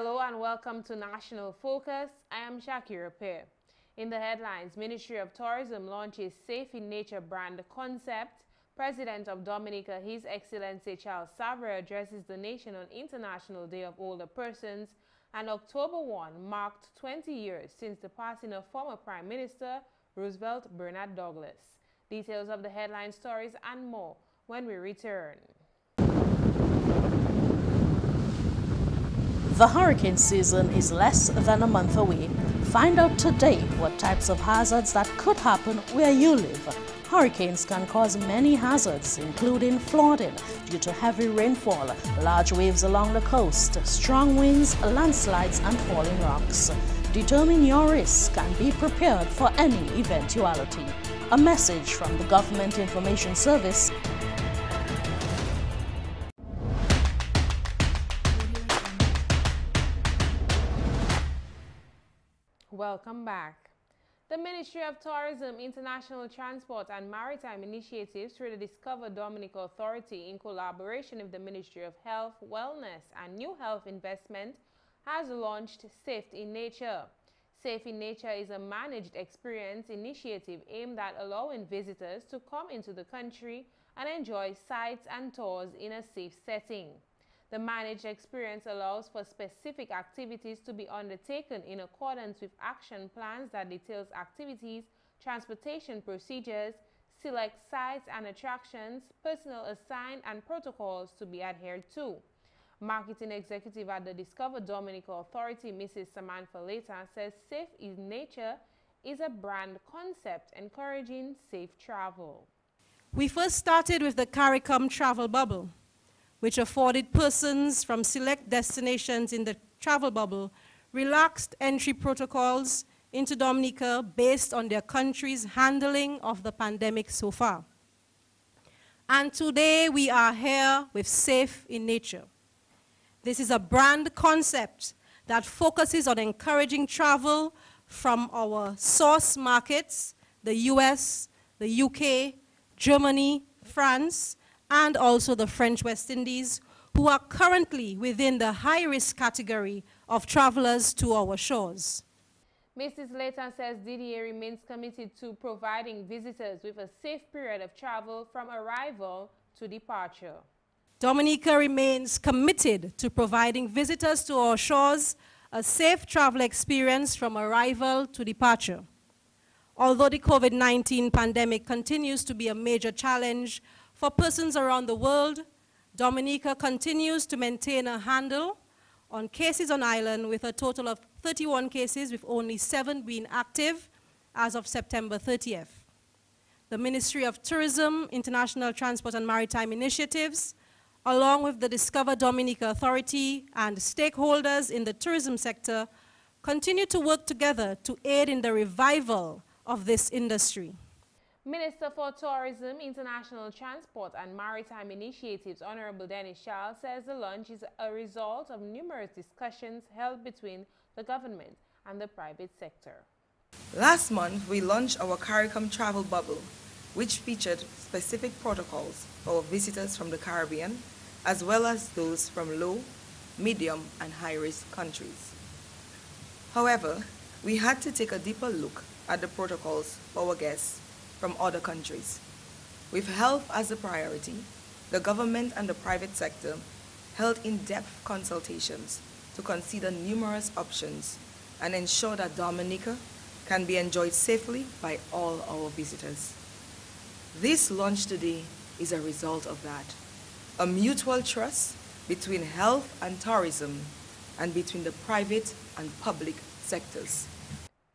Hello and welcome to National Focus. I am Shakira Peer. In the headlines, Ministry of Tourism launches Safe in Nature brand concept. President of Dominica, His Excellency Charles Savre, addresses the nation on International Day of Older Persons, and October 1 marked 20 years since the passing of former Prime Minister Roosevelt Bernard Douglas. Details of the headline stories and more when we return. The hurricane season is less than a month away. Find out today what types of hazards that could happen where you live. Hurricanes can cause many hazards, including flooding due to heavy rainfall, large waves along the coast, strong winds, landslides, and falling rocks. Determine your risk and be prepared for any eventuality. A message from the Government Information Service. Welcome back. The Ministry of Tourism, International Transport and Maritime Initiatives through the Discover Dominica Authority in collaboration with the Ministry of Health, Wellness and New Health Investment has launched Safe in Nature. Safe in Nature is a managed experience initiative aimed at allowing visitors to come into the country and enjoy sights and tours in a safe setting. The managed experience allows for specific activities to be undertaken in accordance with action plans that details activities, transportation procedures, select sites and attractions, personnel assigned, and protocols to be adhered to. Marketing Executive at the Discover Dominica Authority, Mrs. Samantha Leta, says Safe in Nature is a brand concept encouraging safe travel. We first started with the CARICOM travel bubble, which afforded persons from select destinations in the travel bubble relaxed entry protocols into Dominica based on their country's handling of the pandemic so far. And today we are here with Safe in Nature. This is a brand concept that focuses on encouraging travel from our source markets, the US, the UK, Germany, France, and also the French West Indies, who are currently within the high-risk category of travelers to our shores. Mrs. Layton says DDA remains committed to providing visitors with a safe period of travel from arrival to departure. Dominica remains committed to providing visitors to our shores a safe travel experience from arrival to departure. Although the COVID-19 pandemic continues to be a major challenge for persons around the world, Dominica continues to maintain a handle on cases on island with a total of 31 cases, with only 7 being active as of September 30th. The Ministry of Tourism, International Transport and Maritime Initiatives, along with the Discover Dominica Authority and stakeholders in the tourism sector, continue to work together to aid in the revival of this industry. Minister for Tourism, International Transport and Maritime Initiatives, Honorable Dennis Charles, says the launch is a result of numerous discussions held between the government and the private sector. Last month, we launched our CARICOM travel bubble, which featured specific protocols for visitors from the Caribbean, as well as those from low, medium, and high-risk countries. However, we had to take a deeper look at the protocols for our guests from other countries. With health as a priority, the government and the private sector held in-depth consultations to consider numerous options and ensure that Dominica can be enjoyed safely by all our visitors. This launch today is a result of that, a mutual trust between health and tourism and between the private and public sectors.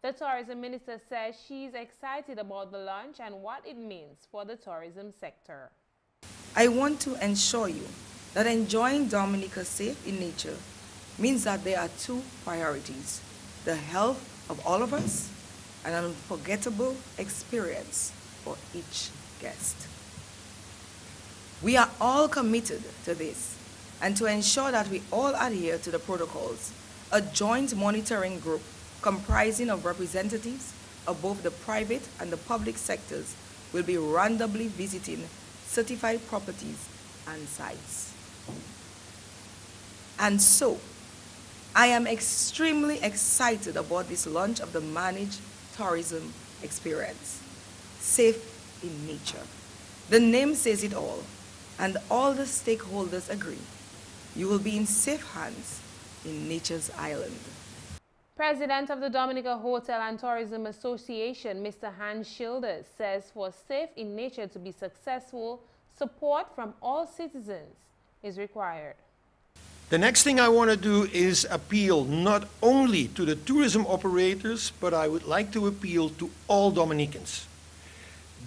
The tourism minister says she's excited about the launch and what it means for the tourism sector. I want to ensure you that enjoying Dominica Safe in Nature means that there are 2 priorities: the health of all of us and an unforgettable experience for each guest. We are all committed to this, and to ensure that we all adhere to the protocols, a joint monitoring group comprising of representatives of both the private and the public sectors will be randomly visiting certified properties and sites. And so, I am extremely excited about this launch of the managed tourism experience, safe in nature. The name says it all, and all the stakeholders agree. You will be in safe hands in nature's island. President of the Dominica Hotel and Tourism Association, Mr. Hans Schilders, says for Safe in Nature to be successful, support from all citizens is required. The next thing I want to do is appeal not only to the tourism operators, but I would like to appeal to all Dominicans.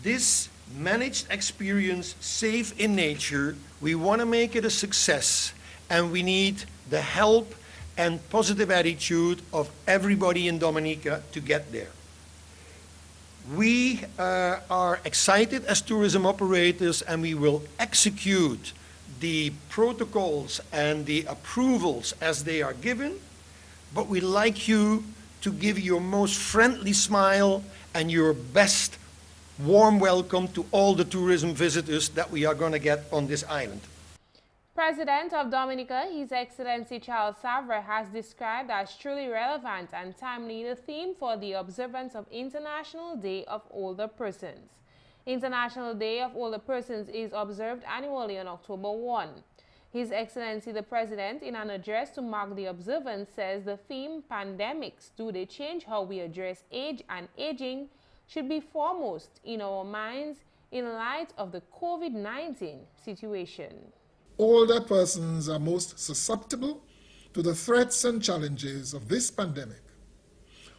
This managed experience, Safe in Nature, we want to make it a success, and we need the help and positive attitude of everybody in Dominica to get there. We are excited as tourism operators, and we will execute the protocols and the approvals as they are given, but we'd like you to give your most friendly smile and your best warm welcome to all the tourism visitors that we are going to get on this island. President of Dominica, His Excellency Charles Savre, has described as truly relevant and timely the theme for the observance of International Day of Older Persons. International Day of Older Persons is observed annually on October 1. His Excellency the President, in an address to mark the observance, says the theme, pandemics, do they change how we address age and aging, should be foremost in our minds in light of the COVID-19 situation. Older persons are most susceptible to the threats and challenges of this pandemic.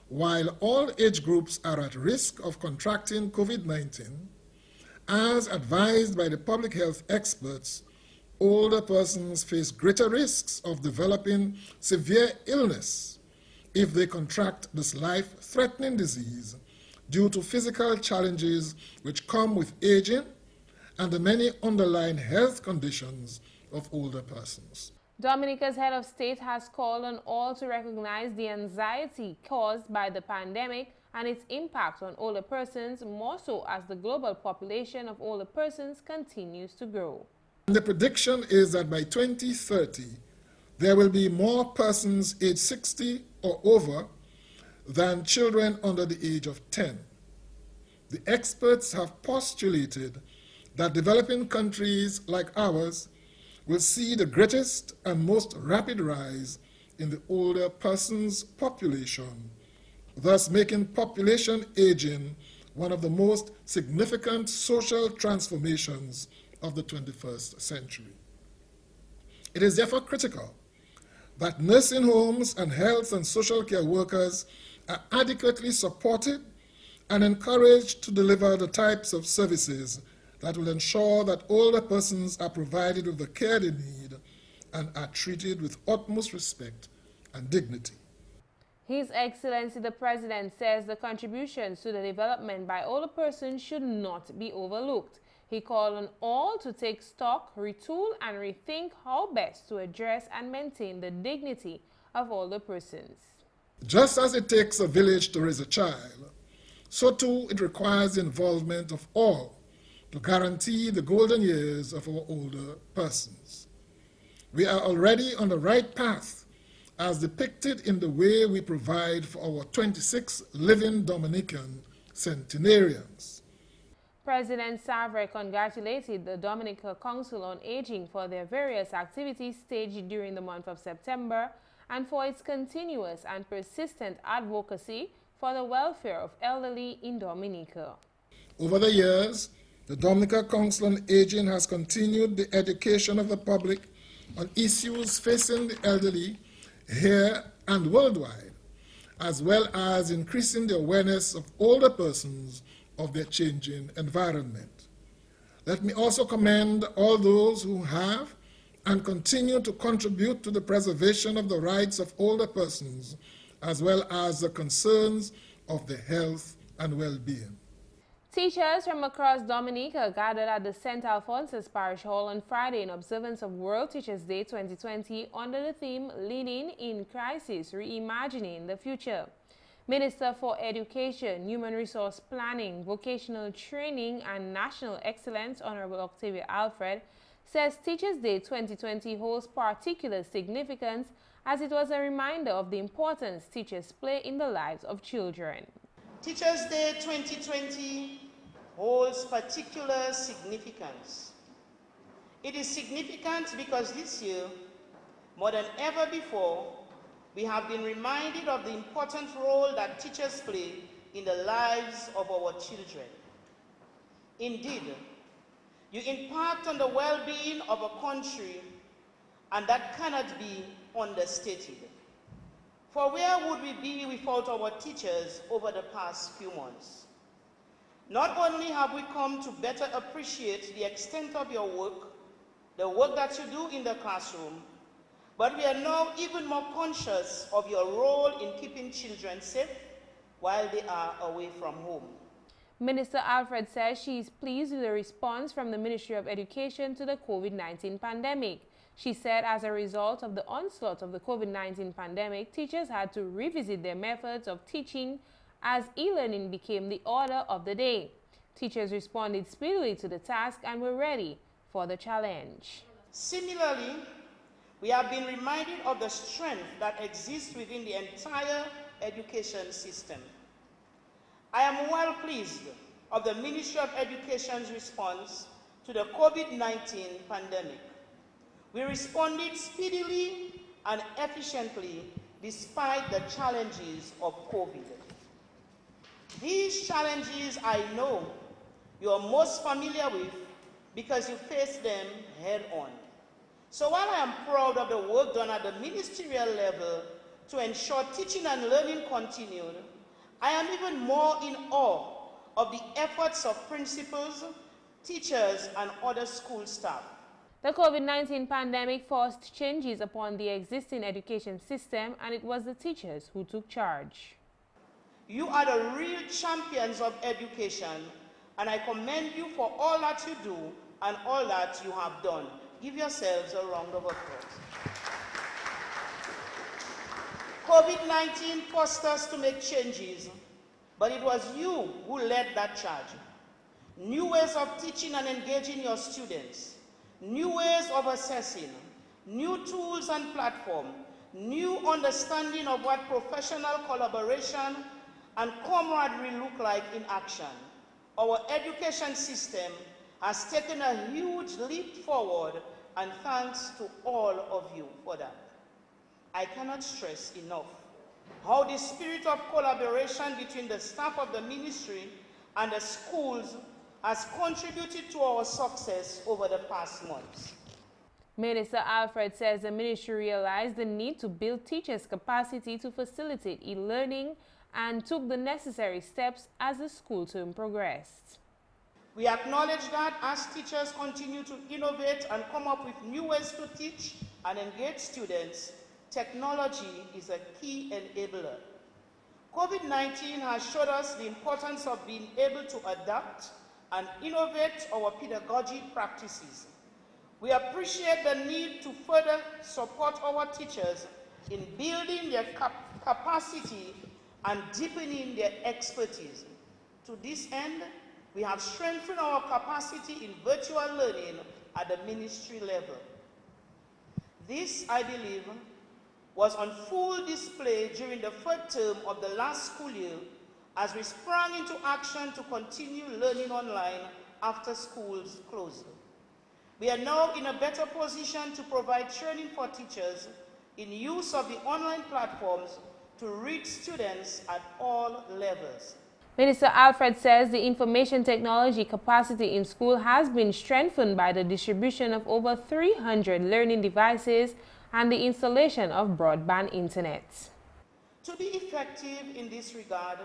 While all age groups are at risk of contracting COVID-19, as advised by the public health experts, older persons face greater risks of developing severe illness if they contract this life-threatening disease due to physical challenges which come with aging and the many underlying health conditions of older persons. Dominica's head of state has called on all to recognize the anxiety caused by the pandemic and its impact on older persons, more so as the global population of older persons continues to grow. The prediction is that by 2030, there will be more persons aged 60 or over than children under the age of 10. The experts have postulated that developing countries like ours will see the greatest and most rapid rise in the older persons population, thus making population aging one of the most significant social transformations of the 21st century. It is therefore critical that nursing homes and health and social care workers are adequately supported and encouraged to deliver the types of services that will ensure that older persons are provided with the care they need and are treated with utmost respect and dignity. His Excellency the President says the contributions to the development by older persons should not be overlooked. He called on all to take stock, retool, and rethink how best to address and maintain the dignity of older persons. Just as it takes a village to raise a child, so too it requires the involvement of all to guarantee the golden years of our older persons. We are already on the right path as depicted in the way we provide for our 26 living Dominican centenarians. President Savre congratulated the Dominica Council on Aging for their various activities staged during the month of September and for its continuous and persistent advocacy for the welfare of elderly in Dominica. Over the years, the Dominica Council on Aging has continued the education of the public on issues facing the elderly here and worldwide, as well as increasing the awareness of older persons of their changing environment. Let me also commend all those who have and continue to contribute to the preservation of the rights of older persons, as well as the concerns of their health and well-being. Teachers from across Dominica gathered at the St. Alphonsus Parish Hall on Friday in observance of World Teachers Day 2020 under the theme Leading in Crisis, Reimagining the Future. Minister for Education, Human Resource Planning, Vocational Training and National Excellence, Honorable Octavia Alfred, says Teachers Day 2020 holds particular significance as it was a reminder of the importance teachers play in the lives of children. Teachers' Day 2020 holds particular significance. It is significant because this year, more than ever before, we have been reminded of the important role that teachers play in the lives of our children. Indeed, you impact on the well-being of a country, and that cannot be understated. For where would we be without our teachers over the past few months? Not only have we come to better appreciate the extent of your work, the work that you do in the classroom, but we are now even more conscious of your role in keeping children safe while they are away from home. Minister Alfred says she is pleased with the response from the Ministry of Education to the COVID-19 pandemic. She said as a result of the onslaught of the COVID-19 pandemic, teachers had to revisit their methods of teaching as e-learning became the order of the day. Teachers responded speedily to the task and were ready for the challenge. Similarly, we have been reminded of the strength that exists within the entire education system. I am well pleased of the Ministry of Education's response to the COVID-19 pandemic. We responded speedily and efficiently despite the challenges of COVID. These challenges I know you are most familiar with because you face them head on. So while I am proud of the work done at the ministerial level to ensure teaching and learning continued, I am even more in awe of the efforts of principals, teachers, and other school staff. The COVID-19 pandemic forced changes upon the existing education system, and it was the teachers who took charge. You are the real champions of education, and I commend you for all that you do and all that you have done. Give yourselves a round of applause. COVID-19 forced us to make changes, but it was you who led that charge. New ways of teaching and engaging your students, new ways of assessing, new tools and platform, new understanding of what professional collaboration and camaraderie look like in action. Our education system has taken a huge leap forward, and thanks to all of you for that. I cannot stress enough how the spirit of collaboration between the staff of the ministry and the schools has contributed to our success over the past months. Minister Alfred says the ministry realized the need to build teachers' capacity to facilitate e-learning and took the necessary steps as the school term progressed. We acknowledge that as teachers continue to innovate and come up with new ways to teach and engage students, technology is a key enabler. COVID-19 has showed us the importance of being able to adapt and innovate our pedagogy practices. We appreciate the need to further support our teachers in building their capacity and deepening their expertise. To this end, we have strengthened our capacity in virtual learning at the ministry level. This, I believe, was on full display during the third term of the last school year as we sprang into action to continue learning online after schools closed. We are now in a better position to provide training for teachers in use of the online platforms to reach students at all levels. Minister Alfred says the information technology capacity in school has been strengthened by the distribution of over 300 learning devices and the installation of broadband internet. To be effective in this regard,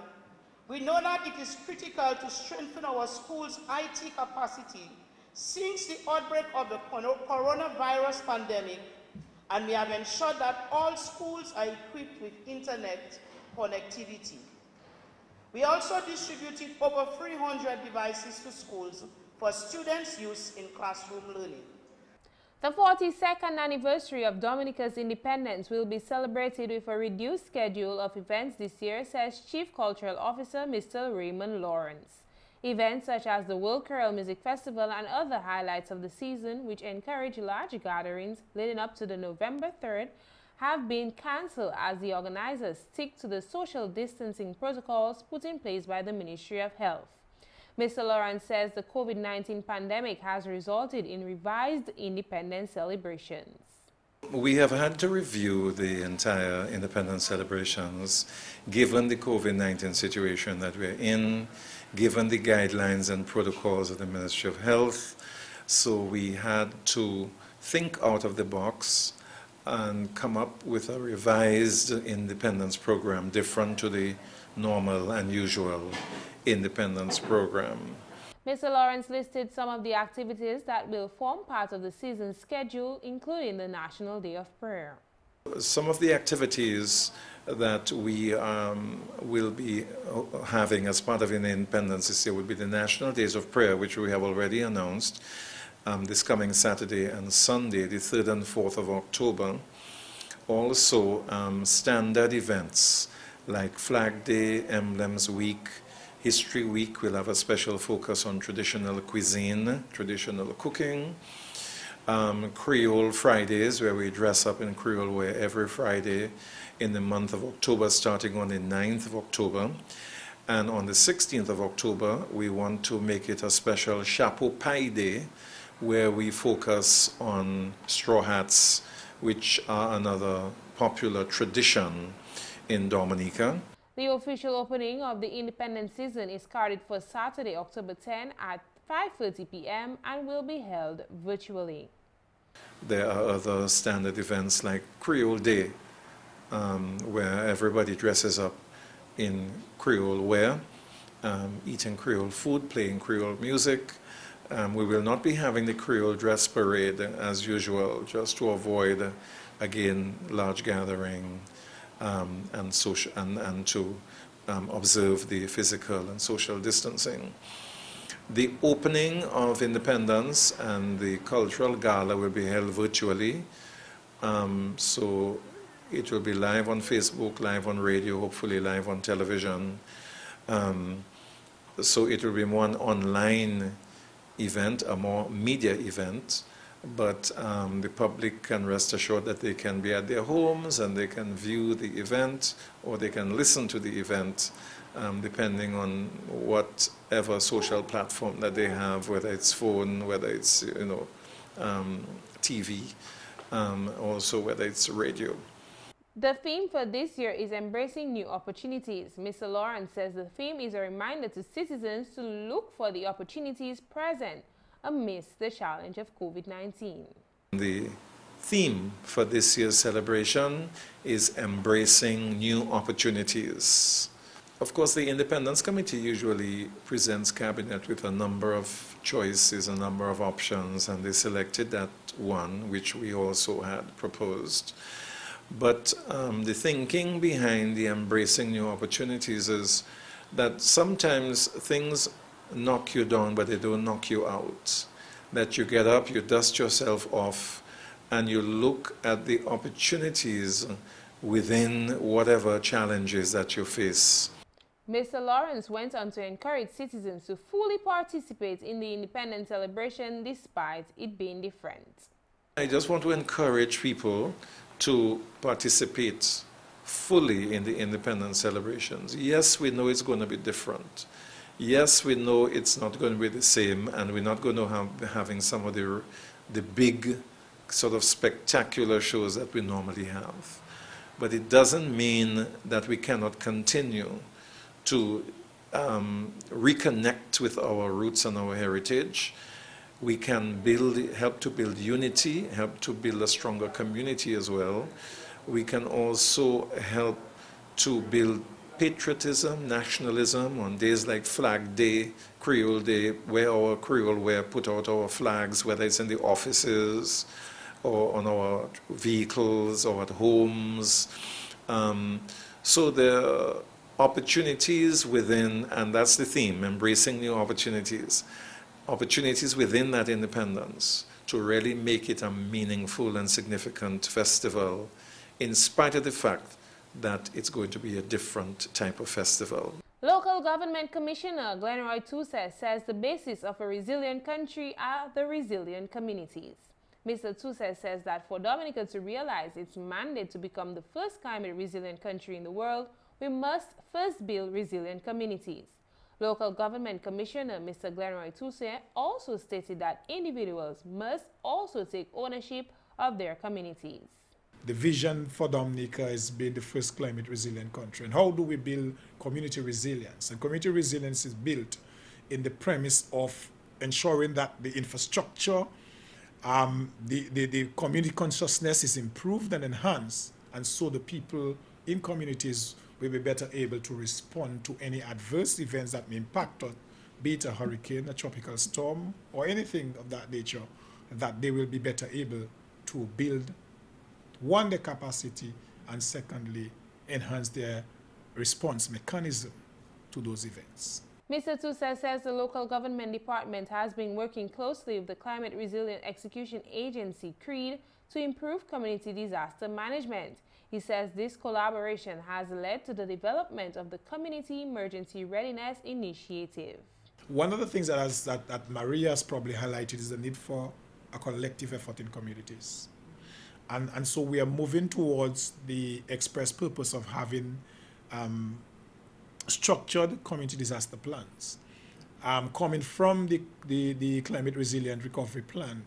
we know that it is critical to strengthen our schools' IT capacity since the outbreak of the coronavirus pandemic, and we have ensured that all schools are equipped with internet connectivity. We also distributed over 300 devices to schools for students' use in classroom learning. The 42nd anniversary of Dominica's independence will be celebrated with a reduced schedule of events this year, says Chief Cultural Officer Mr. Raymond Lawrence. Events such as the World Choral Music Festival and other highlights of the season, which encourage large gatherings leading up to the November 3rd have been cancelled as the organizers stick to the social distancing protocols put in place by the Ministry of Health. Mr. Lawrence says the COVID-19 pandemic has resulted in revised independence celebrations. We have had to review the entire independence celebrations given the COVID-19 situation that we're in, given the guidelines and protocols of the Ministry of Health. So we had to think out of the box and come up with a revised independence program different to the normal and usual independence program. Mr. Lawrence listed some of the activities that will form part of the season's schedule, including the National Day of Prayer. Some of the activities that we will be having as part of the Independence this year will be the National Days of Prayer, which we have already announced this coming Saturday and Sunday, the 3rd and 4th of October. Also, standard events like Flag Day, Emblems Week, History Week will have a special focus on traditional cuisine, traditional cooking. Creole Fridays, where we dress up in Creole wear every Friday in the month of October, starting on the 9th of October. And on the 16th of October, we want to make it a special Chapeau Pie Day, where we focus on straw hats, which are another popular tradition in Dominica. The official opening of the Independence season is scheduled for Saturday, October 10 at 5:30 p.m. and will be held virtually. There are other standard events like Creole Day, where everybody dresses up in Creole wear, eating Creole food, playing Creole music. We will not be having the Creole dress parade as usual, just to avoid, again, large gathering. And to observe the physical and social distancing. The opening of Independence and the cultural gala will be held virtually. So it will be live on Facebook, live on radio, hopefully live on television. So it will be one online event, a more media event. But the public can rest assured that they can be at their homes and they can view the event or they can listen to the event depending on whatever social platform that they have, whether it's phone, whether it's TV, also whether it's radio. The theme for this year is embracing new opportunities. Mr. Lawrence says the theme is a reminder to citizens to look for the opportunities present amidst the challenge of COVID-19. The theme for this year's celebration is embracing new opportunities. Of course, the Independence Committee usually presents Cabinet with a number of choices, a number of options, and they selected that one, which we also had proposed. But the thinking behind the embracing new opportunities is that sometimes things knock you down, but they don't knock you out. That you get up, you dust yourself off, and you look at the opportunities within whatever challenges that you face. Mr. Lawrence went on to encourage citizens to fully participate in the Independence celebration despite it being different. I just want to encourage people to participate fully in the Independence celebrations. Yes, we know it's going to be different. Yes, we know it's not going to be the same, and we're not going to be having some of the big sort of spectacular shows that we normally have. But it doesn't mean that we cannot continue to reconnect with our roots and our heritage. We can help to build unity, help to build a stronger community as well. We can also help to build patriotism, nationalism on days like Flag Day, Creole Day, where our Creole wear put out our flags, whether it's in the offices or on our vehicles or at homes. So there are opportunities within, and that's the theme, embracing new opportunities. Opportunities within that independence to really make it a meaningful and significant festival, in spite of the fact that it's going to be a different type of festival. Local Government Commissioner Glenroy Toussaint says the basis of a resilient country are the resilient communities. Mr. Toussaint says that for Dominica to realize its mandate to become the first climate-resilient country in the world, we must first build resilient communities. Local Government Commissioner Mr. Glenroy Toussaint also stated that individuals must also take ownership of their communities. The vision for Dominica is being the first climate resilient country. And how do we build community resilience? And community resilience is built in the premise of ensuring that the infrastructure, the community consciousness is improved and enhanced, and so the people in communities will be better able to respond to any adverse events that may impact on, be it a hurricane, a tropical storm, or anything of that nature, that they will be better able to build, one, the capacity, and secondly, enhance their response mechanism to those events. Mr. Toussaint says the local government department has been working closely with the Climate Resilient Execution Agency, CREED, to improve community disaster management. He says this collaboration has led to the development of the Community Emergency Readiness Initiative. One of the things that Maria has probably highlighted is the need for a collective effort in communities. And so we are moving towards the express purpose of having structured community disaster plans. Coming from the Climate Resilient Recovery Plan,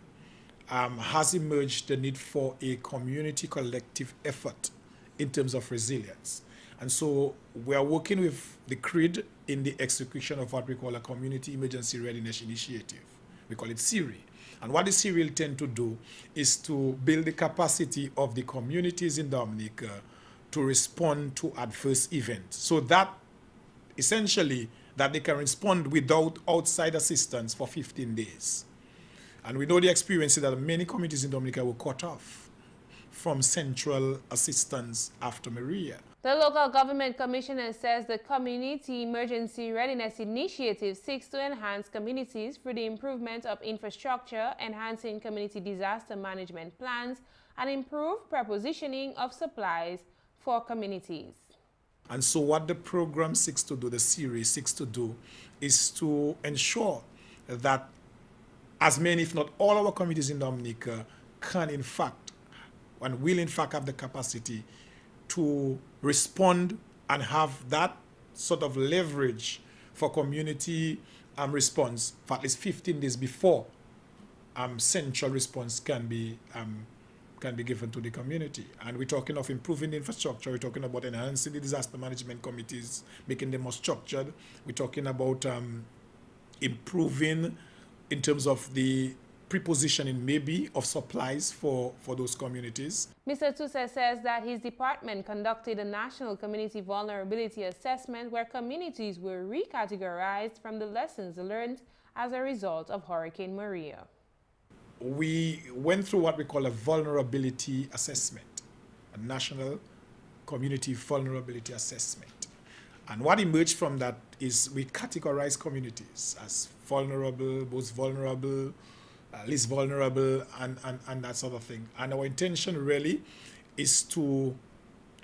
has emerged the need for a community collective effort in terms of resilience. And so we are working with the CREED in the execution of what we call a Community Emergency Readiness Initiative. We call it CERI. And what the CERI will tend to do is to build the capacity of the communities in Dominica to respond to adverse events, so that essentially that they can respond without outside assistance for 15 days. And we know the experience is that many communities in Dominica were cut off from central assistance after Maria. The local government commissioner says the Community Emergency Readiness Initiative seeks to enhance communities through the improvement of infrastructure, enhancing community disaster management plans, and improve prepositioning of supplies for communities. And so what the program seeks to do, the series seeks to do, is to ensure that as many, if not all our communities in Dominica can in fact, and will in fact have the capacity to respond and have that sort of leverage for community response for at least 15 days before central response can be given to the community. And we're talking of improving the infrastructure, we're talking about enhancing the disaster management committees, making them more structured, we're talking about improving in terms of the prepositioning maybe of supplies for those communities. Mr. Toussaint says that his department conducted a national community vulnerability assessment where communities were recategorized from the lessons learned as a result of Hurricane Maria. We went through what we call a vulnerability assessment, a national community vulnerability assessment. And what emerged from that is we categorize communities as vulnerable, most vulnerable, least vulnerable, and that sort of thing. And our intention really is to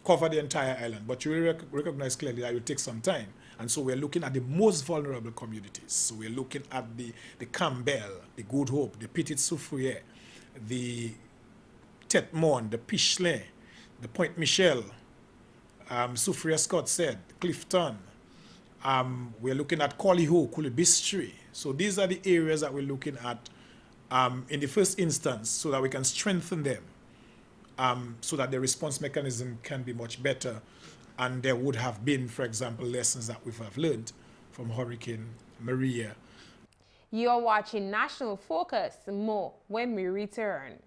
cover the entire island, but you will recognize clearly that it will take some time. And so we're looking at the most vulnerable communities. So we're looking at the Campbell, the Good Hope, the Petit Soufriere, the Tete Morne, the Pichelin, the Point Michel, Soufriere Scott said, Clifton. We're looking at Collyho, Coolibistry. So these are the areas that we're looking at in the first instance, so that we can strengthen them, so that the response mechanism can be much better. And there would have been, for example, lessons that we have learned from Hurricane Maria. You're watching National Focus. More when we return.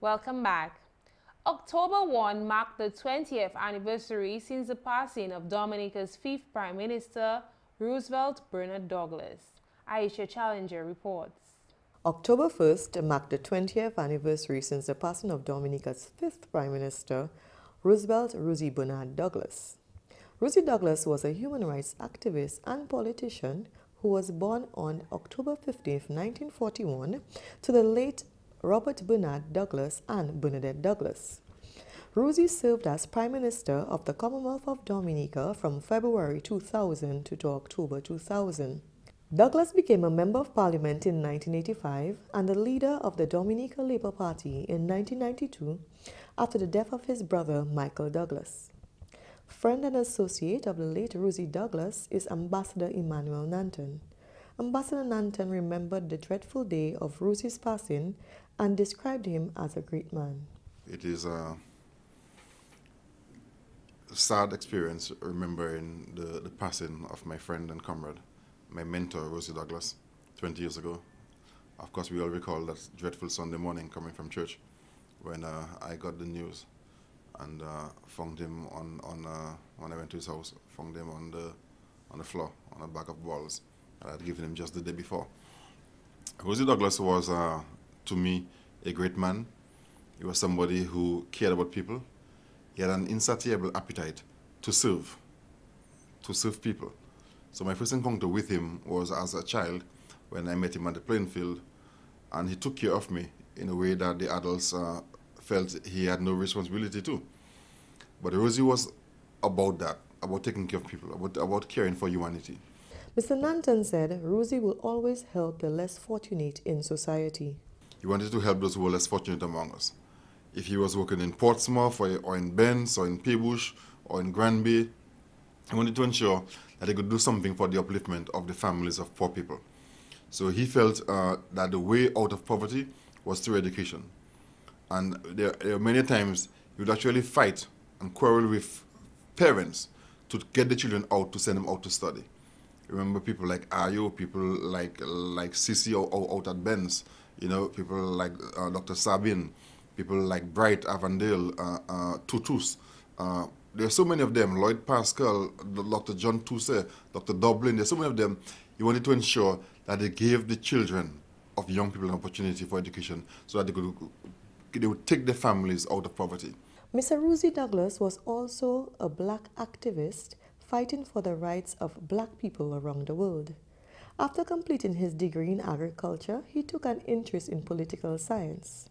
Welcome back. October 1 marked the 20th anniversary since the passing of Dominica's 5th Prime Minister, Roosevelt Bernard Douglas. Aisha Challenger reports. October 1st marked the 20th anniversary since the passing of Dominica's 5th Prime Minister, Roosevelt Roosey Bernard Douglas. Roosey Douglas was a human rights activist and politician who was born on October 15, 1941, to the late Robert Bernard Douglas and Bernadette Douglas. Roosey served as Prime Minister of the Commonwealth of Dominica from February 2000 to October 2000. Douglas became a Member of Parliament in 1985 and the leader of the Dominica Labour Party in 1992 after the death of his brother Michael Douglas. Friend and associate of the late Roosey Douglas is Ambassador Emmanuel Nanton. Ambassador Nanton remembered the dreadful day of Roosey's passing and described him as a great man. It is a sad experience remembering the passing of my friend and comrade, my mentor, Roosey Douglas, 20 years ago. Of course, we all recall that dreadful Sunday morning coming from church when I got the news and found him when I went to his house, found him on the floor, on a bag of balls that I had given him just the day before. Roosey Douglas was, to me, a great man. He was somebody who cared about people. He had an insatiable appetite to serve people. So my first encounter with him was as a child when I met him at the playing field, and he took care of me in a way that the adults felt he had no responsibility to. But Roosey was about that, about taking care of people, about caring for humanity. Mr. Nanton said Roosey will always help the less fortunate in society. He wanted to help those who were less fortunate among us. If he was working in Portsmouth or in Benz or in Paybush or in Granby, he wanted to ensure that he could do something for the upliftment of the families of poor people. So he felt that the way out of poverty was through education. And there are many times he would actually fight and quarrel with parents to get the children out, to send them out to study. Remember people like Ayo, people like Sisi out at Benz, you know, people like Dr. Sabin, people like Bright, Avondale, Tutus. There are so many of them, Lloyd Pascal, Dr. John Tousse, Dr. Dublin, there are so many of them. He wanted to ensure that they gave the children of young people an opportunity for education so that they would take their families out of poverty. Mr. Roosey Douglas was also a black activist fighting for the rights of black people around the world. After completing his degree in agriculture, he took an interest in political science.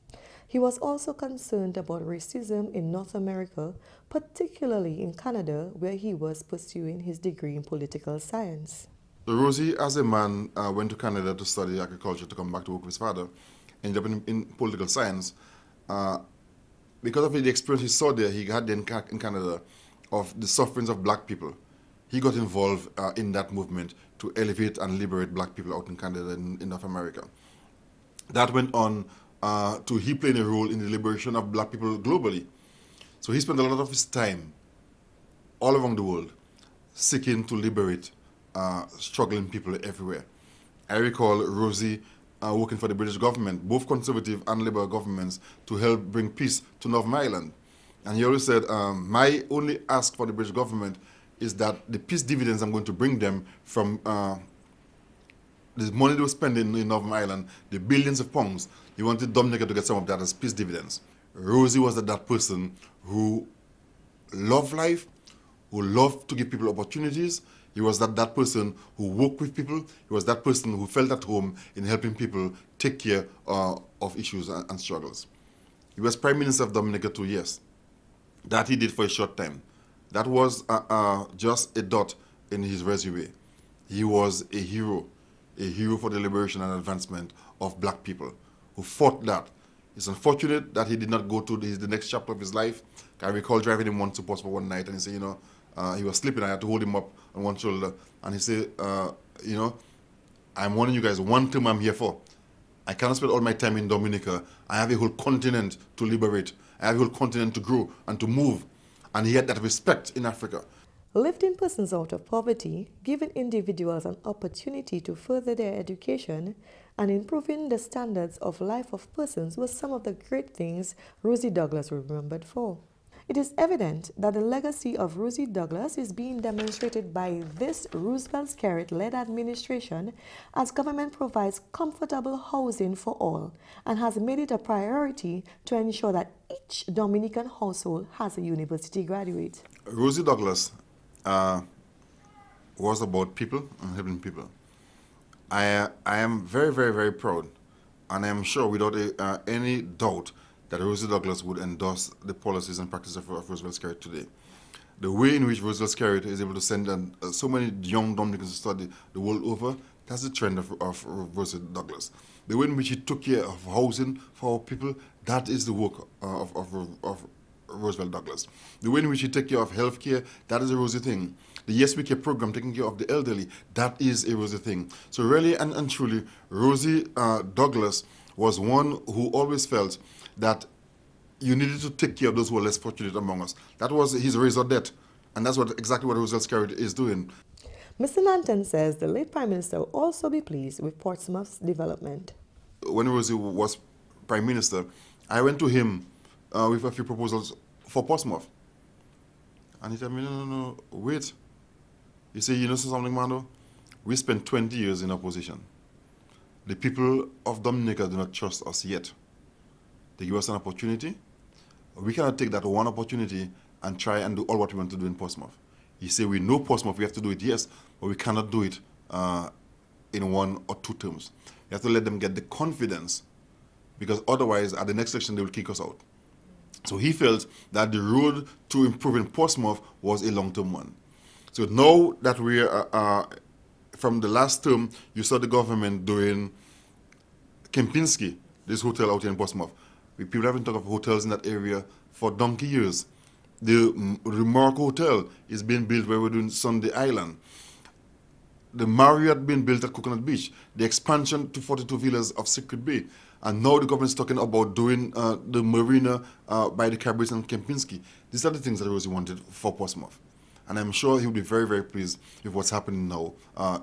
He was also concerned about racism in North America, particularly in Canada, where he was pursuing his degree in political science. Roosey, as a man, went to Canada to study agriculture, to come back to work with his father, ended up in political science. Because of the experience he saw there, he had in Canada, of the sufferings of black people. He got involved in that movement to elevate and liberate black people out in Canada and in North America. That went on to he playing a role in the liberation of black people globally. So he spent a lot of his time all around the world seeking to liberate struggling people everywhere. I recall Roosey working for the British government, both conservative and Labour governments, to help bring peace to Northern Ireland. And he always said, my only ask for the British government is that the peace dividends I'm going to bring them from the money they were spending in Northern Ireland, the billions of pounds, he wanted Dominica to get some of that as peace dividends. Roosey was that person who loved life, who loved to give people opportunities. He was that person who worked with people. He was that person who felt at home in helping people take care of issues and struggles. He was Prime Minister of Dominica 2 years. That he did for a short time. That was just a dot in his resume. He was a hero for the liberation and advancement of black people who fought that. It's unfortunate that he did not go to the next chapter of his life. I recall driving him once to Portsmouth one night and he said, you know, he was sleeping. I had to hold him up on one shoulder. And he said, you know, I'm warning you guys, one term I'm here for. I cannot spend all my time in Dominica. I have a whole continent to liberate. I have a whole continent to grow and to move. And he had that respect in Africa. Lifting persons out of poverty, giving individuals an opportunity to further their education, and improving the standards of life of persons were some of the great things Roosey Douglas was remembered for. It is evident that the legacy of Roosey Douglas is being demonstrated by this Roosevelt Skerritt-led administration, as government provides comfortable housing for all and has made it a priority to ensure that each Dominican household has a university graduate. Roosey Douglas was about people and helping people. I am very, very, very proud, and I am sure without any doubt that Roosey Douglas would endorse the policies and practices of Roosevelt Skerritt today. The way in which Roosevelt Skerritt is able to send so many young Dominicans to study the world over, that's the trend of Roosevelt Douglas. The way in which he took care of housing for our people, that is the work of Roosevelt Douglas. The way in which he takes care of health care, that is a Roosey thing. The Yes We Care program, taking care of the elderly, that is a Roosey thing. So really and truly, Roosey Douglas was one who always felt that you needed to take care of those who are less fortunate among us. That was his razor debt, and that's exactly what Roosevelt Skerritt is doing. Mr. Nanton says the late Prime Minister will also be pleased with Portsmouth's development. When Roosey was Prime Minister, I went to him with a few proposals for Portsmouth. And he told me, no, wait. He said, you know something, Mando? We spent 20 years in opposition. The people of Dominica do not trust us yet. They give us an opportunity. We cannot take that one opportunity and try and do all what we want to do in Portsmouth. He said, we know Portsmouth, we have to do it, yes, but we cannot do it in 1 or 2 terms. You have to let them get the confidence, because otherwise, at the next election, they will kick us out. So he felt that the road to improving Portsmouth was a long-term one. So now that we are, from the last term, you saw the government doing Kempinski, this hotel out here in Portsmouth. People haven't talked of hotels in that area for donkey years. The Remark Hotel is being built where we're doing Sunday Island. The Marriott being built at Coconut Beach. The expansion to 42 villas of Secret Bay. And now the government's talking about doing the marina by the Caribbean and Kempinski. These are the things that Roosey wanted for Portsmouth. And I'm sure he'll be very, very pleased with what's happening now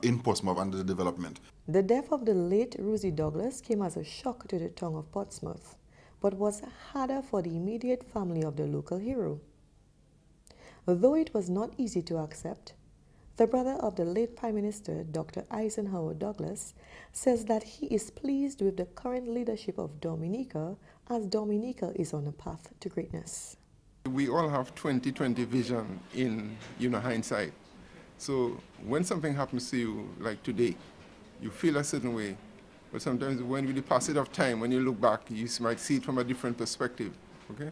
in Portsmouth and the development. The death of the late Roosey Douglas came as a shock to the town of Portsmouth, but was harder for the immediate family of the local hero. Though it was not easy to accept, the brother of the late Prime Minister, Dr. Eisenhower Douglas, says that he is pleased with the current leadership of Dominica, as Dominica is on a path to greatness. We all have 20/20 vision in hindsight. So when something happens to you, like today, you feel a certain way. But sometimes when with the passage of time, when you look back, you might see it from a different perspective. Okay?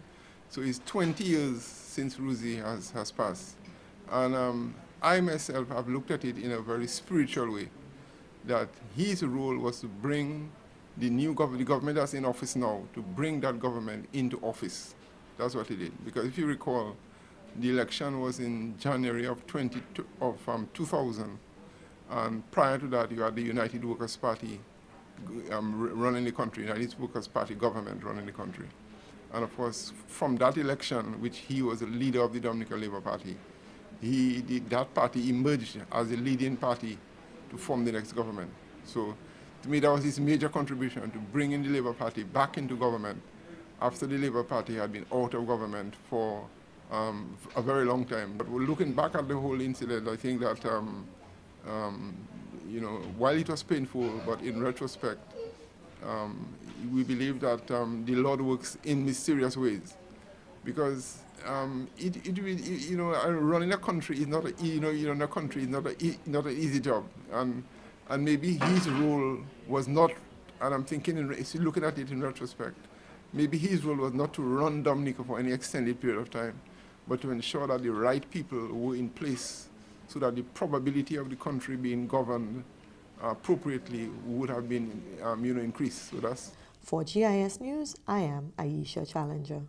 So it's 20 years since Roosey has passed. And I myself have looked at it in a very spiritual way, that his role was to bring the new government, the government that's in office now, to bring that government into office. That's what he did. Because if you recall, the election was in January of 2000. And prior to that, you had the United Workers' Party running the country, United Workers' Party government running the country. And of course, from that election, which he was the leader of the Dominica Labour Party, that party emerged as a leading party to form the next government. So to me, that was his major contribution, to bring in the Labour Party back into government after the Labour Party had been out of government for a very long time. But looking back at the whole incident, I think that while it was painful, but in retrospect, we believe that the Lord works in mysterious ways, because running a country is not an easy job, and maybe his role was not. And I'm thinking, looking at it in retrospect, maybe his role was not to run Dominica for any extended period of time, but to ensure that the right people were in place, so that the probability of the country being governed appropriately would have been increased. So that's. For GIS News, I am Aisha Challenger.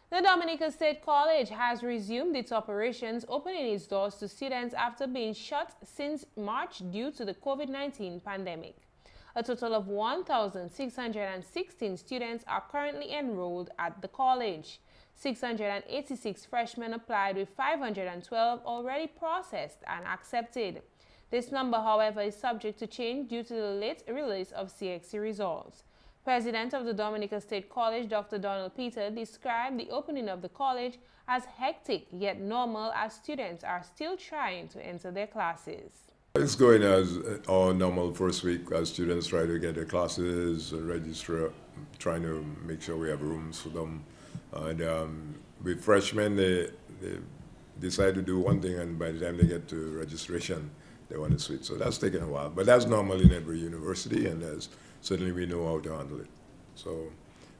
The Dominica State College has resumed its operations, opening its doors to students after being shut since March due to the COVID-19 pandemic. A total of 1,616 students are currently enrolled at the college. 686 freshmen applied, with 512 already processed and accepted. This number, however, is subject to change due to the late release of CXC results. President of the Dominica State College, Dr. Donald Peter, described the opening of the college as hectic yet normal as students are still trying to enter their classes. It's going as our normal first week as students try to get their classes, register, trying to make sure we have rooms for them. And with freshmen, they decide to do one thing, and by the time they get to registration, they want to switch. So that's taken a while. But that's normal in every university, and certainly we know how to handle it. So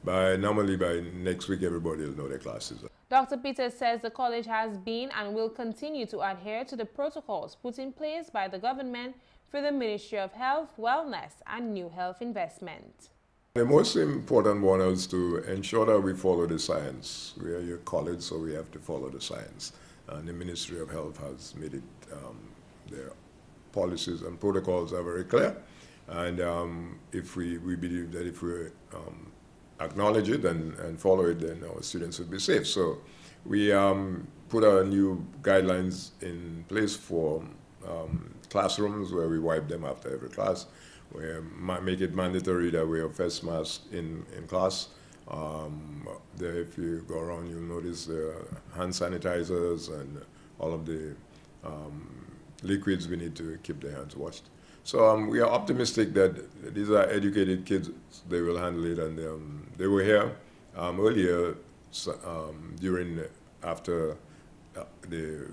normally by next week, everybody will know their classes. Dr. Peters says the college has been and will continue to adhere to the protocols put in place by the government through the Ministry of Health, Wellness, and New Health Investment. The most important one is to ensure that we follow the science. We are your college, so we have to follow the science. And the Ministry of Health has made it, their policies and protocols are very clear. And if we believe that if we acknowledge it and follow it, then our students will be safe. So we put our new guidelines in place for classrooms where we wipe them after every class. We make it mandatory that we have face masks in class. If you go around, you'll notice the hand sanitizers and all of the liquids we need to keep their hands washed. So we are optimistic that these are educated kids, they will handle it, and they were here earlier after the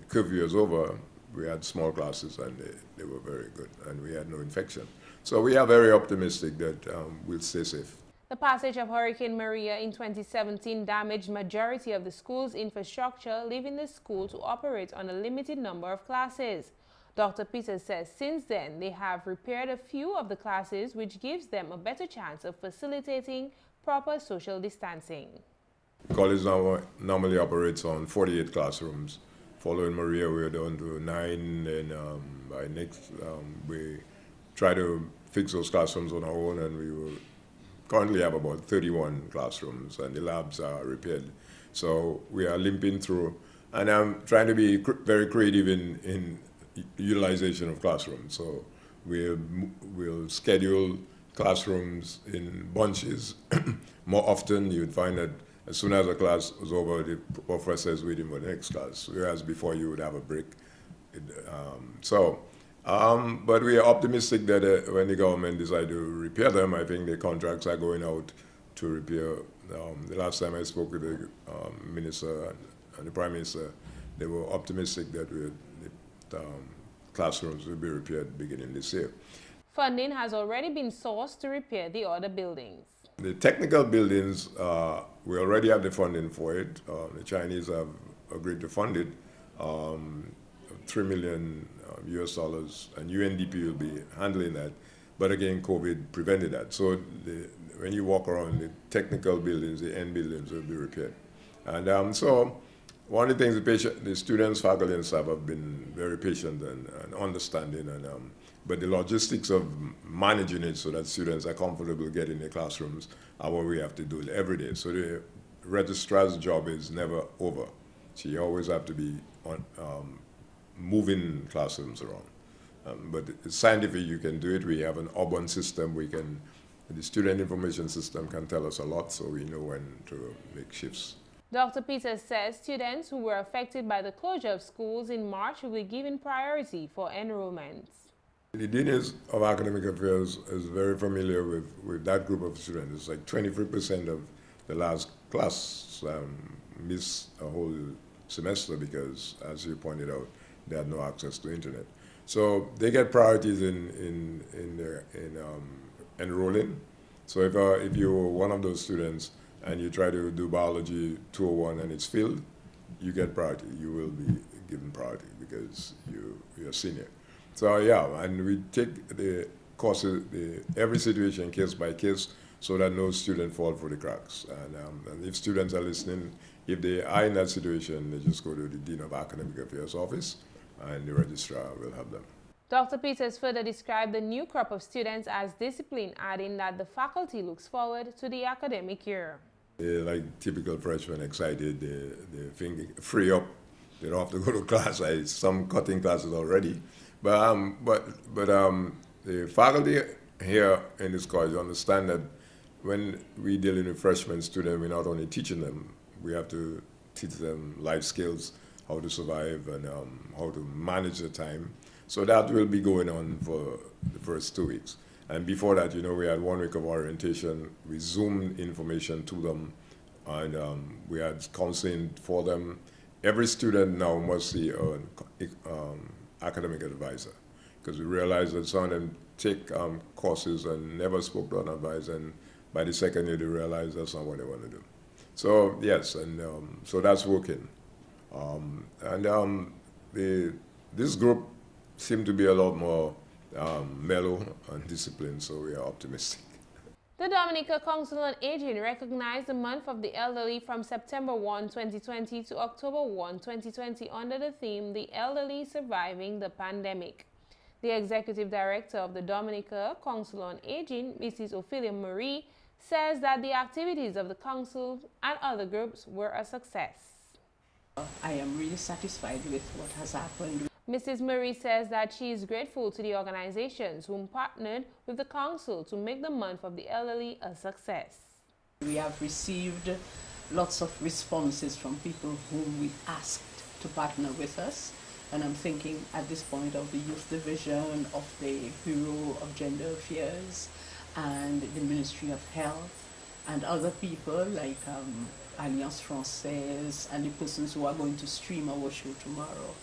curfew was over. We had small classes and they were very good, and we had no infection. So we are very optimistic that we'll stay safe. The passage of Hurricane Maria in 2017 damaged majority of the school's infrastructure, leaving the school to operate on a limited number of classes. Dr. Peters says since then they have repaired a few of the classes, which gives them a better chance of facilitating proper social distancing. The college normally operates on 48 classrooms. Following Maria, we are down to 9, and by next we try to fix those classrooms on our own, and we will currently have about 31 classrooms, and the labs are repaired. So we are limping through, and I'm trying to be very creative in utilization of classrooms. So we'll schedule classrooms in bunches. More often, you'd find that as soon as a class was over, the professor is waiting for the next class, whereas before you would have a break. But we are optimistic that when the government decide to repair them, I think the contracts are going out to repair. The last time I spoke with the minister and the prime minister, they were optimistic that the classrooms will be repaired beginning this year. Funding has already been sourced to repair the other buildings. The technical buildings, we already have the funding for it. The Chinese have agreed to fund it, $3 million US dollars, and UNDP will be handling that. But again, COVID prevented that. So when you walk around, the technical buildings, the end buildings will be repaired. And so one of the things the students, faculty, and staff have been very patient and understanding, but the logistics of managing it so that students are comfortable getting in their classrooms are what we have to do every day. So the registrar's job is never over. She always have to be moving classrooms around. But it's scientific, you can do it. We have an urban system. The student information system can tell us a lot, so we know when to make shifts. Dr. Peters says students who were affected by the closure of schools in March will be given priority for enrollments. The Dean of Academic Affairs is very familiar with that group of students. It's like 23% of the last class missed a whole semester because, as you pointed out, they had no access to internet. So they get priorities in enrolling. So if you're one of those students and you try to do biology 201 and it's filled, you get priority. You will be given priority because you're a senior. So yeah, and we take the courses, every situation case by case, so that no student fall for the cracks. And if students are listening, if they are in that situation, they just go to the Dean of Academic Affairs office, and the registrar will help them. Dr. Peters further described the new crop of students as disciplined, adding that the faculty looks forward to the academic year. They're like typical freshmen, excited. They think free up. They don't have to go to class. Some cutting classes already, but the faculty here in this college understand that when we deal with freshmen students, we're not only teaching them, we have to teach them life skills, how to survive and how to manage the time. So that will be going on for the first 2 weeks. And before that, you know, we had 1 week of orientation. We zoomed information to them, and we had counseling for them. Every student now must see an academic advisor, because we realized that some of them take courses and never spoke to an advisor, and by the second year they realize that's not what they want to do. So yes, and so that's working. This group seemed to be a lot more mellow and disciplined, so we are optimistic. The Dominica Council on Aging recognized the month of the elderly from September 1, 2020 to October 1, 2020 under the theme, The Elderly Surviving the Pandemic. The Executive Director of the Dominica Council on Aging, Mrs. Ophelia Marie, says that the activities of the council and other groups were a success. I am really satisfied with what has happened. Mrs. Marie says that she is grateful to the organizations who partnered with the council to make the month of the elderly a success. We have received lots of responses from people whom we asked to partner with us. And I'm thinking at this point of the Youth Division, of the Bureau of Gender Affairs, and the Ministry of Health, and other people like Alliance Française, and the persons who are going to stream our show tomorrow.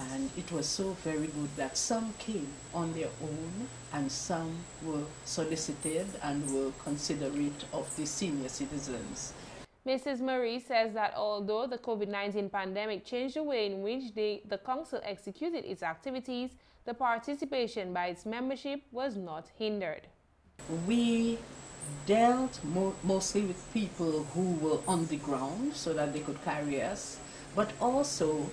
And it was so very good that some came on their own and some were solicited and were considerate of the senior citizens. Mrs. Marie says that although the COVID-19 pandemic changed the way in which the council executed its activities, the participation by its membership was not hindered. We dealt mostly with people who were on the ground so that they could carry us, but also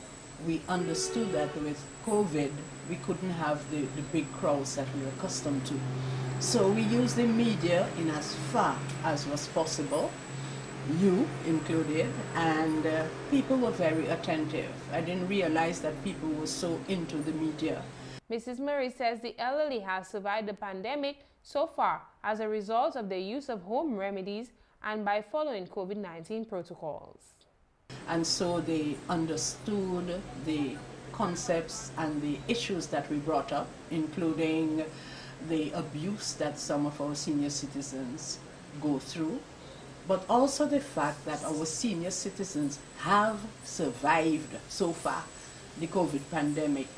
we understood that with COVID, we couldn't have the big crowds that we were accustomed to. So we used the media in as far as was possible, you included, and people were very attentive. I didn't realize that people were so into the media. Mrs. Murray says the elderly have survived the pandemic so far as a result of their use of home remedies and by following COVID-19 protocols. And so they understood the concepts and the issues that we brought up, including the abuse that some of our senior citizens go through, but also the fact that our senior citizens have survived so far the COVID pandemic.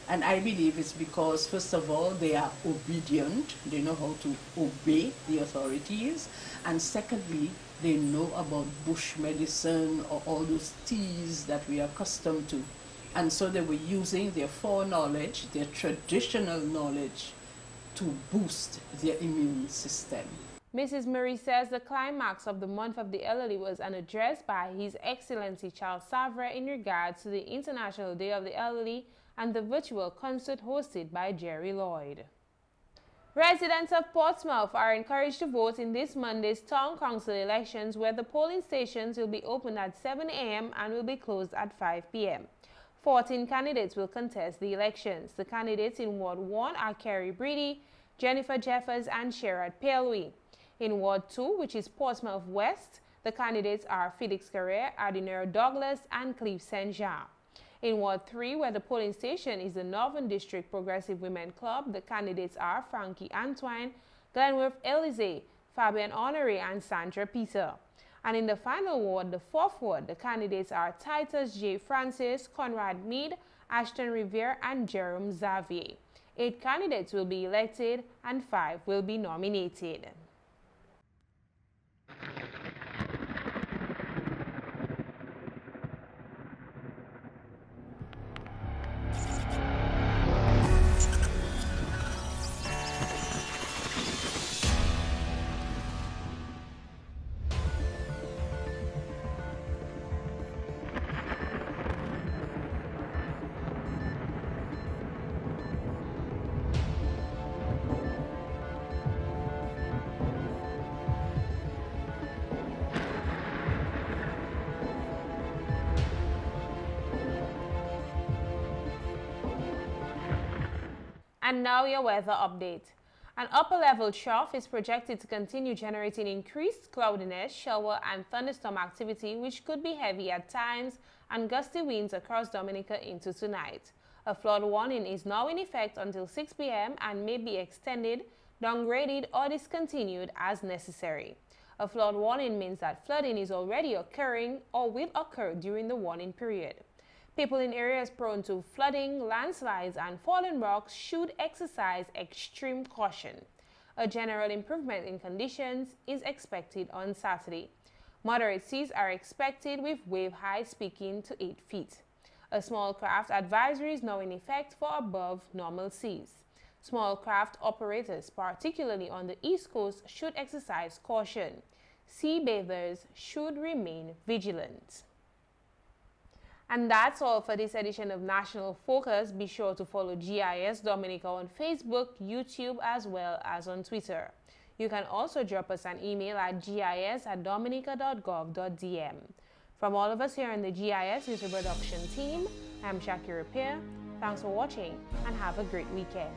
And I believe it's because, first of all, they are obedient, they know how to obey the authorities, and secondly, they know about bush medicine or all those teas that we are accustomed to. And so they were using their foreknowledge, their traditional knowledge, to boost their immune system. Mrs. Murray says the climax of the month of the elderly was an address by His Excellency Charles Savre in regards to the International Day of the Elderly and the virtual concert hosted by Jerry Lloyd. Residents of Portsmouth are encouraged to vote in this Monday's Town Council elections, where the polling stations will be opened at 7 a.m. and will be closed at 5 p.m. 14 candidates will contest the elections. The candidates in Ward 1 are Kerry Breedy, Jennifer Jeffers, and Sherrod Paley. In Ward 2, which is Portsmouth West, the candidates are Felix Carrere, Adinero Douglas, and Cleve St. Jean. In Ward 3, where the polling station is the Northern District Progressive Women Club, the candidates are Frankie Antoine, Glenworth Elise, Fabian Honoré, and Sandra Peter. And in the final ward, the 4th ward, the candidates are Titus J. Francis, Conrad Meade, Ashton Revere, and Jerome Xavier. 8 candidates will be elected and 5 will be nominated. And now your weather update. An upper-level trough is projected to continue generating increased cloudiness, shower, and thunderstorm activity, which could be heavy at times, and gusty winds across Dominica into tonight. A flood warning is now in effect until 6 p.m. and may be extended, downgraded, or discontinued as necessary. A flood warning means that flooding is already occurring or will occur during the warning period. People in areas prone to flooding, landslides, and fallen rocks should exercise extreme caution. A general improvement in conditions is expected on Saturday. Moderate seas are expected with wave heights peaking to 8 feet. A small craft advisory is now in effect for above normal seas. Small craft operators, particularly on the East Coast, should exercise caution. Sea bathers should remain vigilant. And that's all for this edition of National Focus. Be sure to follow GIS Dominica on Facebook, YouTube, as well as on Twitter. You can also drop us an email at gis@dominica.gov.dm. From all of us here on the GIS News Production team, I'm Shakira Peer. Thanks for watching and have a great weekend.